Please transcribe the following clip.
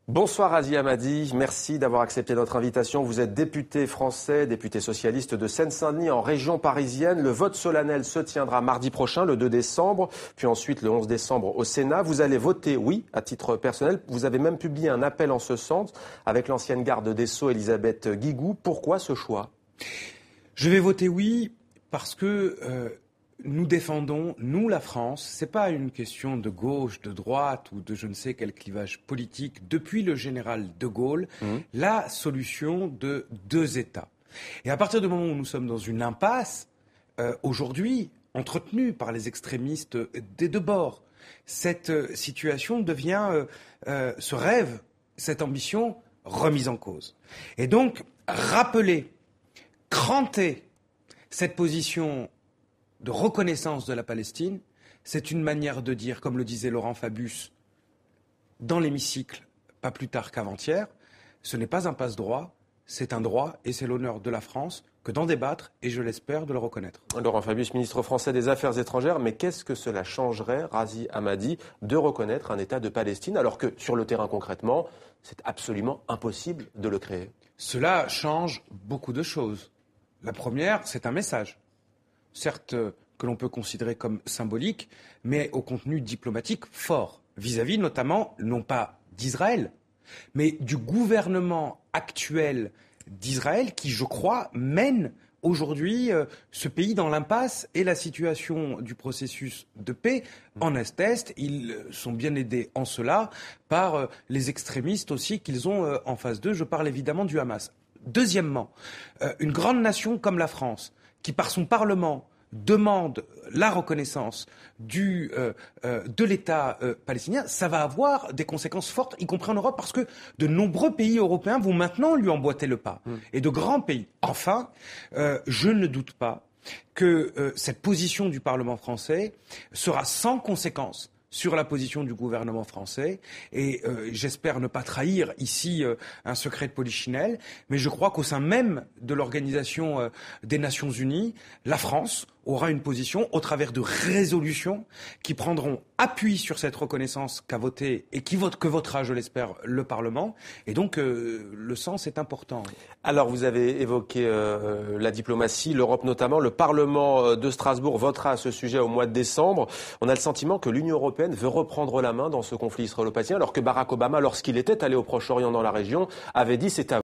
Bonsoir Razi Hammadi, merci d'avoir accepté notre invitation. Vous êtes député français, député socialiste de Seine-Saint-Denis en région parisienne. Le vote solennel se tiendra mardi prochain, le 2 décembre, puis ensuite le 11 décembre au Sénat. Vous allez voter oui à titre personnel. Vous avez même publié un appel en ce sens avec l'ancienne garde des Sceaux, Elisabeth Guigou. Pourquoi ce choix ? Je vais voter oui parce que nous défendons, nous la France, c'est pas une question de gauche, de droite ou de je ne sais quel clivage politique. Depuis le général de Gaulle, la solution de deux États. Et à partir du moment où nous sommes dans une impasse, aujourd'hui, entretenue par les extrémistes des deux bords, cette situation devient, ce rêve, cette ambition remise en cause. Et donc, rappeler, cranter cette position de reconnaissance de la Palestine, c'est une manière de dire, comme le disait Laurent Fabius dans l'hémicycle, pas plus tard qu'avant-hier, ce n'est pas un passe-droit, c'est un droit et c'est l'honneur de la France que d'en débattre et je l'espère de le reconnaître. Laurent Fabius, ministre français des Affaires étrangères, mais qu'est-ce que cela changerait, Razi Hammadi, de reconnaître un État de Palestine alors que sur le terrain concrètement, c'est absolument impossible de le créer ? Cela change beaucoup de choses. La première, c'est un message. Certes, que l'on peut considérer comme symbolique, mais au contenu diplomatique fort, vis-à-vis notamment, non pas d'Israël, mais du gouvernement actuel d'Israël qui, je crois, mène aujourd'hui ce pays dans l'impasse et la situation du processus de paix en atteste. Ils sont bien aidés en cela par les extrémistes aussi qu'ils ont en face d'eux. Je parle évidemment du Hamas. Deuxièmement, une grande nation comme la France, qui par son Parlement demande la reconnaissance de l'État palestinien, ça va avoir des conséquences fortes, y compris en Europe, parce que de nombreux pays européens vont maintenant lui emboîter le pas, et de grands pays. Enfin, je ne doute pas que cette position du Parlement français sera sans conséquence sur la position du gouvernement français et j'espère ne pas trahir ici un secret de polichinelle, mais je crois qu'au sein même de l'Organisation des Nations Unies, la France aura une position au travers de résolutions qui prendront appui sur cette reconnaissance qu'a votée et que votera, je l'espère, le Parlement. Et donc, le sens est important. Alors, vous avez évoqué la diplomatie, l'Europe notamment. Le Parlement de Strasbourg votera à ce sujet au mois de décembre. On a le sentiment que l'Union européenne veut reprendre la main dans ce conflit israélo-palestinien, alors que Barack Obama, lorsqu'il était allé au Proche-Orient dans la région, avait dit c'est à